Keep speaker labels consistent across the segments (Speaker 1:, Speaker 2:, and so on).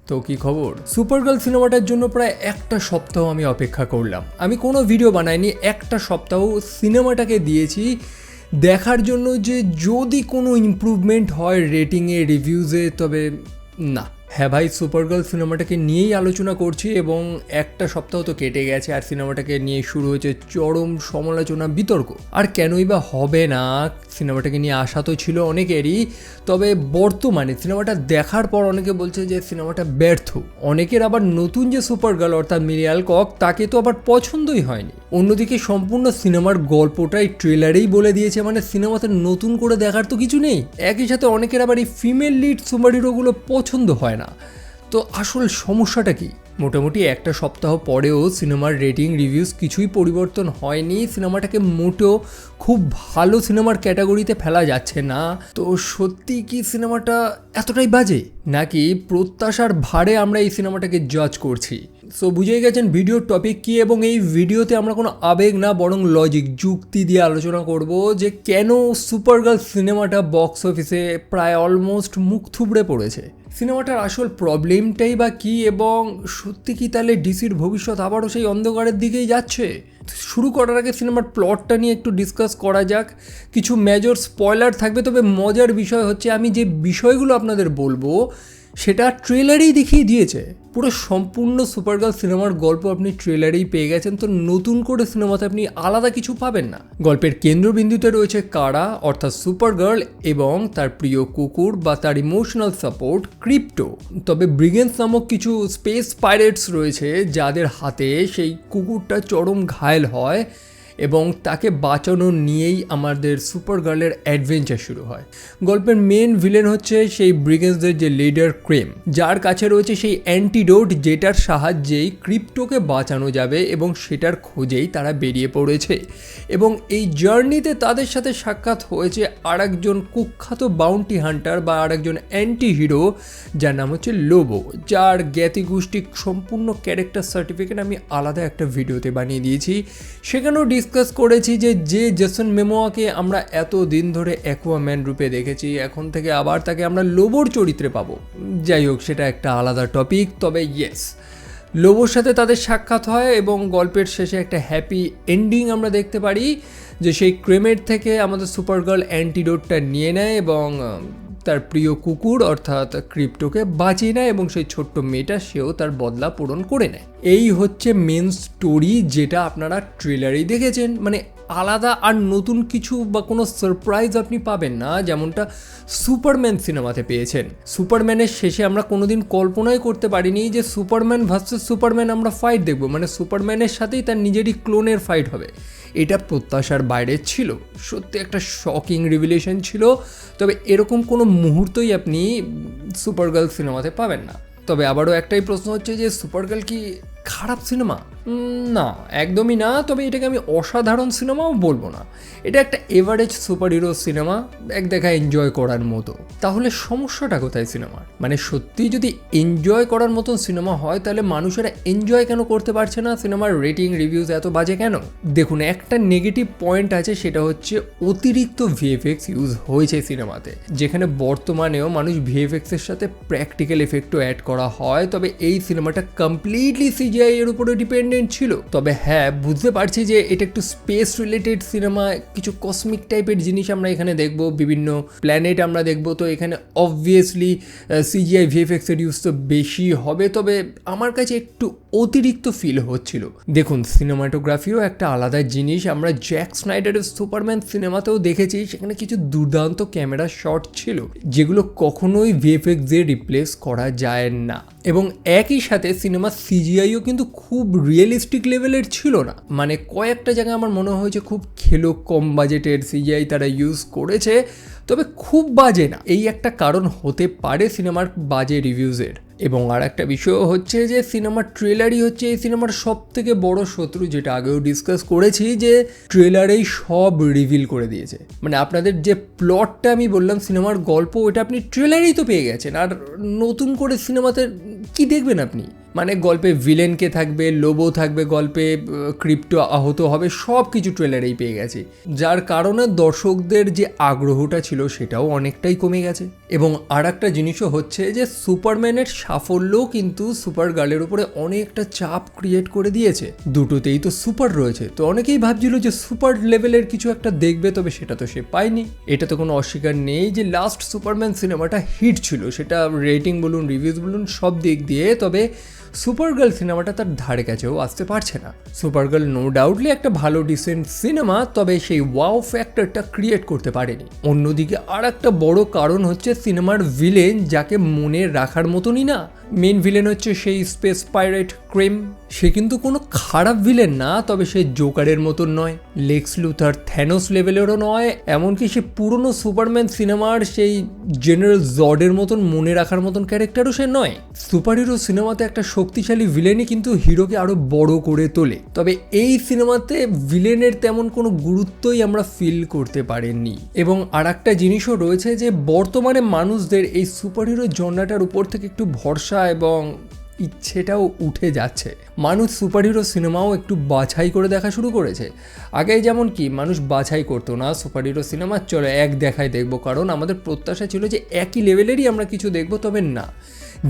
Speaker 1: তো কি খবর? সুপারগার্ল সিনেমাটার জন্য প্রায় একটা সপ্তাহ আমি অপেক্ষা করলাম। আমি কোনো ভিডিও বানাইনি, একটা সপ্তাহ সিনেমাটাকে দিয়েছি দেখার জন্য যে যদি কোনো ইমপ্রুভমেন্ট হয় রেটিংয়ে, রিভিউজে। তবে না। হ্যাঁ ভাই, সুপারগার্ল সিনেমাটাকে নিয়েই আলোচনা করছি এবং একটা সপ্তাহ তো কেটে গেছে আর সিনেমাটাকে নিয়ে শুরু হয়েছে চরম সমালোচনা, বিতর্ক। আর কেনই বা হবে না, সিনেমাটাকে নিয়ে আশা তো ছিল অনেকেরই। তবে বর্তমানে সিনেমাটা দেখার পর অনেকে বলছে যে সিনেমাটা ব্যর্থ। অনেকের আবার নতুন যে সুপারগার্ল অর্থাৎ মিরিয়াল কক, তাকে তো আবার পছন্দই হয়নি। অন্যদিকে সম্পূর্ণ সিনেমার গল্পটাই ট্রেলারেই বলে দিয়েছে, মানে সিনেমাতে নতুন করে দেখার তো কিছু নেই। একই সাথে অনেকের আবার এই ফিমেল লিড সুপার হিরোগুলো পছন্দ হয় না। তো আসল সমস্যাটা কি? মোটামুটি একটা সপ্তাহ পরেও সিনেমার রেটিং, রিভিউজ কিছুই পরিবর্তন হয়নি। সিনেমাটাকে মোটেও খুব ভালো সিনেমার ক্যাটাগরিতে ফেলা যাচ্ছে না। তো সত্যি কি সিনেমাটা এতটাই বাজে, নাকি প্রত্যাশার ভারে আমরা এই সিনেমাটাকে জাজ করছি? সো বুঝেই গেছেন ভিডিওর টপিক কি, এবং এই ভিডিওতে আমরা কোনো আবেগ না বরং লজিক, যুক্তি দিয়ে আলোচনা করব যে কেন সুপারগার্ল সিনেমাটা বক্স অফিসে প্রায় অলমোস্ট মুখ থুবড়ে পড়েছে। সিনেমাটার আসল প্রবলেমটাই বা কী, এবং সত্যি কি তাহলে ডিসির ভবিষ্যৎ আবারও সেই অন্ধকারের দিকেই যাচ্ছে? শুরু করার আগে সিনেমার প্লটটা নিয়ে একটু ডিসকাস করা যাক। কিছু মেজর স্পয়লার থাকবে, তবে মজার বিষয় হচ্ছে আমি যে বিষয়গুলো আপনাদের বলবো সেটা ট্রেলারেই দেখিয়ে দিয়েছে। পুরো সম্পূর্ণ সুপারগার্ল সিনেমার গল্প আপনি ট্রেলারেই পেয়ে গেছেন, তো নতুন করে সিনেমাতে আপনি আলাদা কিছু পাবেন না। গল্পের কেন্দ্রবিন্দুতে রয়েছে কারা অর্থাৎ সুপারগার্ল এবং তার প্রিয় কুকুর বা তার ইমোশনাল সাপোর্ট ক্রিপ্টো। তবে ব্রিগেন্স নামক কিছু স্পেস পাইরেটস রয়েছে যাদের হাতে সেই কুকুরটা চরম ঘায়েল হয় এবং তাকে বাঁচানো নিয়েই আমাদের সুপারগার্লের অ্যাডভেঞ্চার শুরু হয়। গল্পের মেন ভিলেন হচ্ছে সেই ব্রিগেন্সদের যে লিডার ক্রেম, যার কাছে রয়েছে সেই অ্যান্টিডোট যেটার সাহায্যেই ক্রিপ্টোকে বাঁচানো যাবে, এবং সেটার খোঁজেই তারা বেরিয়ে পড়েছে। এবং এই জার্নিতে তাদের সাথে সাক্ষাৎ হয়েছে আরেকজন কুখ্যাত বাউন্টি হান্টার বা আরেকজন অ্যান্টি হিরো, যার নাম হচ্ছে লোবো, যার জ্ঞাতিগোষ্ঠী সম্পূর্ণ ক্যারেক্টার সার্টিফিকেট আমি আলাদা একটা ভিডিওতে বানিয়ে দিয়েছি। সেখানেও ডিসকাস করেছি যে জেসন মেমোয়াকে আমরা এত দিন ধরে অ্যাকুয়াম্যান রূপে দেখেছি, এখন থেকে আবার তাকে আমরা লোবোর চরিত্রে পাবো। যাই হোক, সেটা একটা আলাদা টপিক। তবে ইয়েস, লোবোর সাথে তাদের সাক্ষাৎ হয় এবং গল্পের শেষে একটা হ্যাপি এন্ডিং আমরা দেখতে পারি, যে সেই ক্রেমের থেকে আমাদের সুপারগার্ল অ্যান্টিডোটটা নিয়ে নেয় এবং তার প্রিয় কুকুর অর্থাৎ ক্রিপ্টোকে বাঁচিয়ে নেয়, এবং সেই ছোট্ট মেয়েটা সেও তার বদলা পূরণ করে নেয়। এই হচ্ছে মেন স্টোরি, যেটা আপনারা ট্রেলারেই দেখেছেন। মানে আলাদা আর নতুন কিছু বা কোনো সারপ্রাইজ আপনি পাবেন না, যেমনটা সুপারম্যান সিনেমাতে পেয়েছেন। সুপারম্যানের শেষে আমরা কোনোদিন কল্পনাই করতে পারিনি যে সুপারম্যান ভার্সেস সুপারম্যান আমরা ফাইট দেখব, মানে সুপারম্যানের সাথেই তার নিজেরই ক্লোনের ফাইট হবে। এটা প্রত্যাশার বাইরে ছিল, সত্যি একটা শকিং রিভিলেশন ছিল। তবে এরকম কোনো মুহূর্তই আপনি সুপারগার্ল সিনেমাতে পাবেন না। তবে আবারও একটাই প্রশ্ন হচ্ছে যে সুপারগার্ল কি খারাপ সিনেমা? না, একদমই না। তবে এটাকে আমি অসাধারণ সিনেমাও বলবো না। এটা একটা এভারেজ সুপার হিরো সিনেমা, এক দেখা এনজয় করার মতো। তাহলে সমস্যাটা কোথায় সিনেমার? মানে সত্যি যদি এনজয় করার মতন সিনেমা হয়, তাহলে মানুষেরা এনজয় কেন করতে পারছে না? সিনেমার রেটিং, রিভিউজ এত বাজে কেন? দেখুন, একটা নেগেটিভ পয়েন্ট আছে, সেটা হচ্ছে অতিরিক্ত ভিএফএক্স ইউজ হয়েছে সিনেমাতে, যেখানে বর্তমানেও মানুষ ভিএফএক্সের সাথে প্র্যাকটিক্যাল এফেক্টও অ্যাড করা হয়। তবে এই সিনেমাটা কমপ্লিটলি সিজিআই এর উপরে ডিপেন্ডেন্ট ছিল। তবে হ্যাঁ, বুঝতে পারছি যে এটা একটু স্পেস রিলেটেড সিনেমা, কিছু কসমিক টাইপের জিনিস আমরা এখানে দেখব, বিভিন্ন প্ল্যানেট আমরা দেখব। তো এখানে অবভিয়াসলি সিজিআই ভিএফএক্স এর ইউজ তো বেশি হবে, তবে আমার কাছে একটু অতিরিক্ত ফিল হচ্ছিল। দেখুন, সিনেমাটোগ্রাফিও একটা আলাদা জিনিস। আমরা জ্যাক স্নাইডারের সুপারম্যান সিনেমাতেও দেখেছি, সেখানে কিছু দুর্দান্ত ক্যামেরা শট ছিল, যেগুলো কখনোই ভিএফএক্স দিয়ে রিপ্লেস করা যায় না। এবং একই সাথে সিনেমার সিজিআইও কিন্তু খুব রিয়েলিস্টিক লেভেলের ছিল না। মানে কয়েকটা জায়গায় আমার মনে হয়েছে খুব কম বাজেটের সিজিআই তারা ইউজ করেছে, তবে খুব বাজে না। এই একটা কারণ হতে পারে সিনেমার বাজে রিভিউজের। এবং আর একটা বিষয় হচ্ছে যে সিনেমার ট্রেলারই হচ্ছে এই সিনেমার সব থেকে বড় শত্রু, যেটা আগেও ডিসকাস করেছি, যে ট্রেলারেই সব রিভিল করে দিয়েছে। মানে আপনাদের যে প্লটটা আমি বললাম সিনেমার গল্প, ওটা আপনি ট্রেলারেই তো পেয়ে গেছেন, আর নতুন করে সিনেমাতে কি দেখবেন আপনি? মানে গল্পে ভিলেনকে থাকবে, লোবো থাকবে, গল্পে ক্রিপ্টো আহত হবে, সব কিছু ট্রেলারেই পেয়ে গেছে, যার কারণে দর্শকদের যে আগ্রহটা ছিল সেটাও অনেকটাই কমে গেছে। এবং আর একটা জিনিসও হচ্ছে যে সুপারম্যানের সাফল্যও কিন্তু সুপার গার্লের উপরে অনেকটা চাপ ক্রিয়েট করে দিয়েছে। দুটোতেই তো সুপার রয়েছে, তো অনেকেই ভাবছিল যে সুপার লেভেলের কিছু একটা দেখবে, তবে সেটা তো সে পায়নি। এটা তো কোনো অস্বীকার নেই যে লাস্ট সুপারম্যান সিনেমাটা হিট ছিল, সেটা রেটিং বলুন, রিভিউজ বলুন, সব দিক দিয়ে। তবে সুপারগার্ল সিনেমাটা তার ধারে কাছেও আসতে পারছে না। সুপারগার্ল নো ডাউটলি একটা ভালো ডিসেন্ট সিনেমা, তবে সেই ওয়াও ফ্যাক্টরটা ক্রিয়েট করতে পারেনি। অন্যদিকে আর একটা বড় কারণ হচ্ছে সিনেমার ভিলেন, যাকে মনে রাখার মতনই না। মেন ভিলেন হচ্ছে সেই স্পেস পাইরেট ক্রেম। সে কিন্তু কোনো খারাপ ভিলেন না, তবে সে জোকারের মতন নয়, লেক্স লুথার থ্যানোস লেভেলেরও নয়, এমনকি সে পুরনো সুপারম্যান সিনেমার সেই জেনারেল জর্ডের মতন মনে রাখার মতন ক্যারেক্টারও সে নয়। সুপার হিরো সিনেমাতে একটা শক্তিশালী ভিলেনই কিন্তু হিরোকে আরো বড় করে তোলে, তবে এই সিনেমাতে ভিলেনের তেমন কোনো গুরুত্বই আমরা ফিল করতে পারিনি। এবং আর একটা জিনিসও রয়েছে যে বর্তমানে মানুষদের এই সুপার হিরো জনরাটার উপর থেকে একটু ভরসা এবং ইচ্ছেটাও উঠে যাচ্ছে। মানুষ সুপারহিরো সিনেমাও একটু বাছাই করে দেখা শুরু করেছে। আগে যেমন কি মানুষ বাছাই করতো না, সুপারহিরো সিনেমা চলো এক দেখায় দেখবো, কারণ আমাদের প্রত্যাশা ছিল যে একই লেভেলেরই আমরা কিছু দেখবো। তবে না,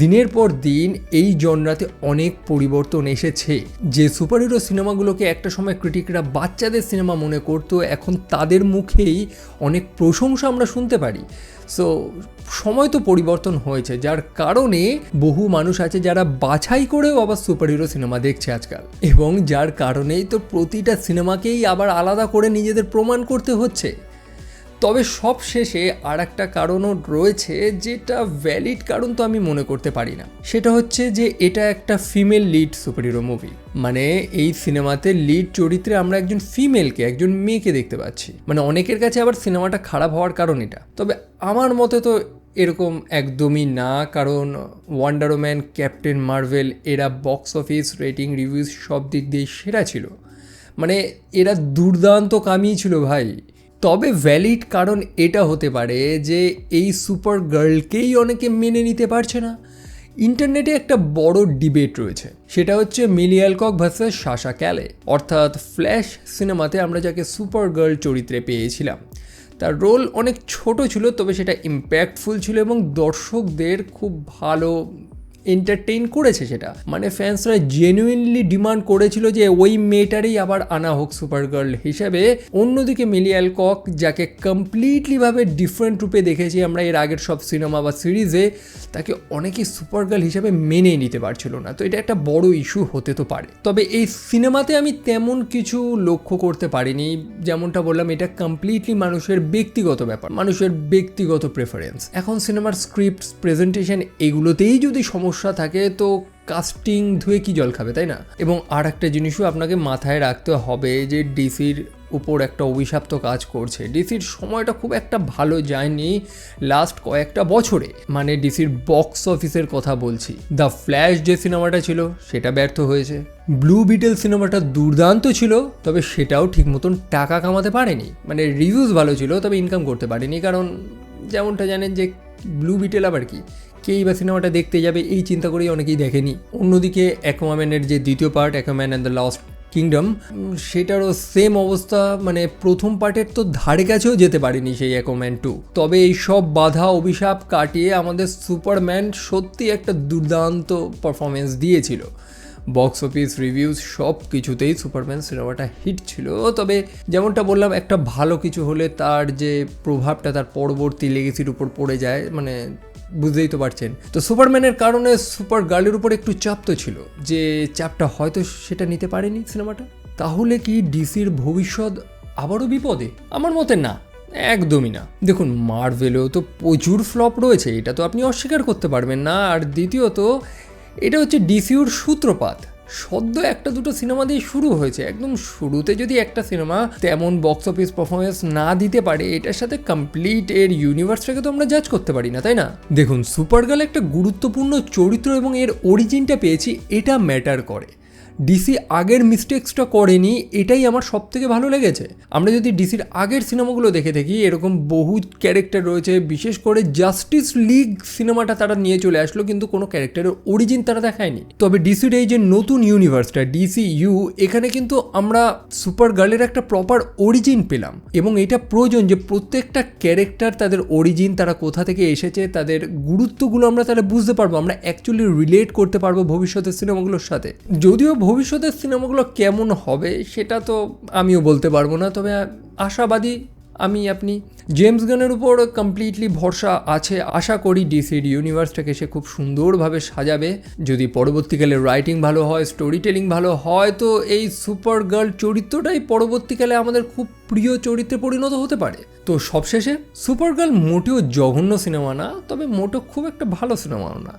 Speaker 1: দিনের পর দিন এই জনরাতে অনেক পরিবর্তন এসেছে। যে সুপারহিরো সিনেমাগুলোকে একটা সময় ক্রিটিকরা বাচ্চাদের সিনেমা মনে করতো, এখন তাদের মুখেই অনেক প্রশংসা আমরা শুনতে পারি। সো সময় তো পরিবর্তন হয়েছে, যার কারণে বহু মানুষ আছে যারা বাছাই করেও আবার সুপারহিরো সিনেমা দেখছে আজকাল, এবং যার কারণেই তো প্রতিটা সিনেমাকেই আবার আলাদা করে নিজেদের প্রমাণ করতে হচ্ছে। তবে সব শেষে আর একটা কারণও রয়েছে, যেটা ভ্যালিড কারণ তো আমি মনে করতে পারি না। সেটা হচ্ছে যে এটা একটা ফিমেল লিড সুপারহিরো মুভি, মানে এই সিনেমাতে লিড চরিত্রে আমরা একজন ফিমেলকে, একজন মেয়েকে দেখতে পাচ্ছি। মানে অনেকের কাছে আবার সিনেমাটা খারাপ হওয়ার কারণ এটা, তবে আমার মতে তো এরকম একদমই না। কারণ ওয়ান্ডার ওম্যান, ক্যাপ্টেন মার্ভেল এরা বক্স অফিস, রেটিং, রিভিউজ সব দিক দিয়ে সেরা ছিল। মানে এরা দুর্দান্ত কামিয়ে ছিল ভাই। তবে ভ্যালিড কারণ এটা হতে পারে যে এই সুপার গার্লকেই অনেকে মেনে নিতে পারছে না। ইন্টারনেটে একটা বড় ডিবেট রয়েছে, সেটা হচ্ছে মিলি অ্যালকক ভার্সেস সাশা ক্যালে। অর্থাৎ ফ্ল্যাশ সিনেমাতে আমরা যাকে সুপার গার্ল চরিত্রে পেয়েছিলাম, তার রোল অনেক ছোট ছিল, তবে সেটা ইম্প্যাক্টফুল ছিল এবং দর্শকদের খুব ভালো এন্টারটেইন করেছে সেটা। মানে ফ্যান্সরা জেনুইনলি ডিমান্ড করেছিল যে ওই মেয়েটারই আবার আনা হোক সুপার গার্ল হিসেবে। অন্যদিকে মিলি অ্যালকক, যাকে কমপ্লিটলিভাবে ডিফারেন্ট রূপে দেখেছি আমরা এর আগের সব সিনেমা বা সিরিজে, তাকে অনেকেই সুপার গার্ল হিসেবে মেনে নিতে পারছিল না। তো এটা একটা বড় ইস্যু হতে তো পারে। তবে এই সিনেমাতে আমি তেমন কিছু লক্ষ্য করতে পারিনি। যেমনটা বললাম, এটা কমপ্লিটলি মানুষের ব্যক্তিগত ব্যাপার, মানুষের ব্যক্তিগত প্রেফারেন্স। এখন সিনেমার স্ক্রিপ্ট, প্রেজেন্টেশন এগুলোতেই যদি সমস্যা থাকে, তো কাস্টিং ধুয়ে কি জল খাবে, তাই না? এবং আর একটা জিনিসও আপনাকে মাথায় রাখতে হবে যে ডিসির উপর একটা অভিশাপ্ত কাজ করছে। ডিসির সময়টা খুব একটা ভালো যায়নি লাস্ট কয়েকটা বছরে, মানে ডিসির বক্স অফিসের কথা বলছি। দ্য ফ্ল্যাশ যে সিনেমাটা ছিল সেটা ব্যর্থ হয়েছে। ব্লু বিটেল সিনেমাটা দুর্দান্ত ছিল, তবে সেটাও ঠিক মতন টাকা কামাতে পারেনি। মানে রিভিউজ ভালো ছিল, তবে ইনকাম করতে পারেনি। কারণ যেমনটা জানেন যে ব্লু বিটেল আবার কি, কেই বা সিনেমাটা দেখতে যাবে এই চিন্তা করেই অনেকেই দেখেনি। অন্যদিকে অ্যাকোয়াম্যানের যে দ্বিতীয় part, Aquaman and the lost kingdom, সেটারও সেম অবস্থা। মানে প্রথম পার্টের তো ধারে কাছেও যেতে পারেনি সেই অ্যাকোয়াম্যান 2। তবে এই সব বাধা অভিশাপ কাটিয়ে আমাদের সুপারম্যান সত্যি একটা দুর্দান্ত পারফরমেন্স দিয়েছিল। বক্স অফিস, রিভিউজ সব কিছুতেই সুপারম্যান সিনেমাটা হিট ছিল। তবে যেমনটা বললাম, একটা ভালো কিছু হলে তার যে প্রভাবটা তার পরবর্তী লেগেসির উপর পড়ে যায়, মানে বুঝতেই তো পারছেন। তো সুপারম্যানের কারণে সুপার গার্লের উপর একটু চাপ তো ছিল, যে চাপটা হয়তো সেটা নিতে পারেনি সিনেমাটা। তাহলে কি ডিসির ভবিষ্যৎ আবারও বিপদে? আমার মতে না, একদমই না। দেখুন, মার্ভেলেও তো প্রচুর ফ্লপ রয়েছে, এটা তো আপনি অস্বীকার করতে পারবেন না। আর দ্বিতীয়ত, এটা হচ্ছে ডিসিউর সূত্রপাত। সদ্য একটা দুটো সিনেমা দিয়ে শুরু হয়েছে। একদম শুরুতে যদি একটা সিনেমা তেমন বক্স অফিস পারফরমেন্স না দিতে পারে, এটার সাথে কমপ্লিট এর ইউনিভার্সটাকে তো আমরা জাজ করতে পারি না, তাই না? দেখুন, সুপারগার্ল একটা গুরুত্বপূর্ণ চরিত্র এবং এর অরিজিনটা পেয়েছি, এটা ম্যাটার করে। ডিসি আগের মিস্টেক্সটা করেনি, এটাই আমার সব থেকে ভালো লেগেছে। আমরা যদি ডিসির আগের সিনেমাগুলো দেখে থাকি, এরকম বহু ক্যারেক্টার রয়েছে, বিশেষ করে জাস্টিস লিগ সিনেমাটা তারা নিয়ে চলে আসলো কিন্তু কোনো ক্যারেক্টারের অরিজিন তারা দেখায়নি। তবে ডিসির এই যে নতুন ইউনিভার্সটা DCU, এখানে কিন্তু আমরা সুপার গার্লের একটা প্রপার অরিজিন পেলাম এবং এটা প্রয়োজন যে প্রত্যেকটা ক্যারেক্টার তাদের অরিজিন, তারা কোথা থেকে এসেছে, তাদের গুরুত্বগুলো আমরা তাহলে বুঝতে পারবো, আমরা অ্যাকচুয়ালি রিলেট করতে পারবো ভবিষ্যতের সিনেমাগুলোর সাথে। যদিও ভবিষ্যতের সিনেমাগুলো কেমন হবে সেটা তো আমিও বলতে পারবো না, তবে আশাবাদী আপনি। জেমস গানের উপর কমপ্লিটলি ভরসা আছে। আশা করি ডিসির ইউনিভার্সটাকে সে খুব সুন্দরভাবে সাজাবে। যদি পরবর্তীকালে রাইটিং ভালো হয়, স্টোরি টেলিং ভালো হয়, তো এই সুপার গার্ল চরিত্রটাই পরবর্তীকালে আমাদের খুব প্রিয় চরিত্রে পরিণত হতে পারে। তো সবশেষে সুপার গার্ল মোটেও জঘন্য সিনেমা না, তবে মোটেও খুব একটা ভালো সিনেমাও না।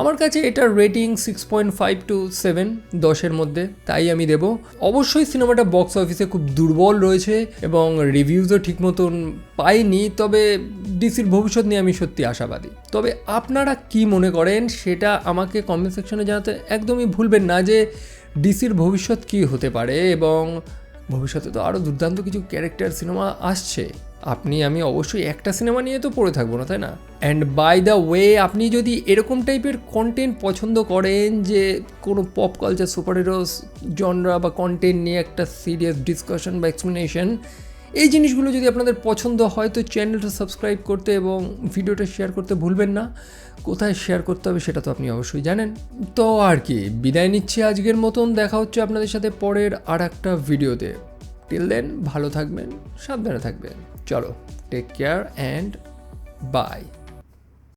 Speaker 1: আমার কাছে এটার রেটিং 6.5 to 7, 10-এর মধ্যে, তাই আমি দেব। অবশ্যই সিনেমাটা বক্স অফিসে খুব দুর্বল রয়েছে এবং রিভিউজও ঠিক মতন পাইনি, তবে ডিসির ভবিষ্যৎ নিয়ে আমি সত্যি আশাবাদী। তবে আপনারা কি মনে করেন সেটা আমাকে কমেন্ট সেকশনে জানাতে একদমই ভুলবেন না, যে ডিসির ভবিষ্যৎ কী হতে পারে, এবং ভবিষ্যতে তো আরও দুর্দান্ত কিছু ক্যারেক্টার সিনেমা আসছে। আমি অবশ্যই একটা সিনেমা নিয়ে তো পড়ে থাকবো না, তাই না? অ্যান্ড বাই দ্য ওয়ে, আপনি যদি এরকম টাইপের কন্টেন্ট পছন্দ করেন, যে কোনো pop culture super heroes genre বা কন্টেন্ট নিয়ে একটা সিরিয়াস ডিসকাশন বা এক্সপ্লেনেশন, এই জিনিসগুলো যদি আপনাদের পছন্দ হয়, তো চ্যানেলটা সাবস্ক্রাইব করতে এবং ভিডিওটা শেয়ার করতে ভুলবেন না। কোথায় শেয়ার করতে হবে সেটা তো আপনি অবশ্যই জানেন। তো আর কি, বিদায় নিচ্ছি আজকের মতন। দেখা হচ্ছে আপনাদের সাথে পরের আর একটা ভিডিওতে। টিল দেন ভালো থাকবেন, সাবধানে থাকবেন। চলো, টেক কেয়ার অ্যান্ড বাই।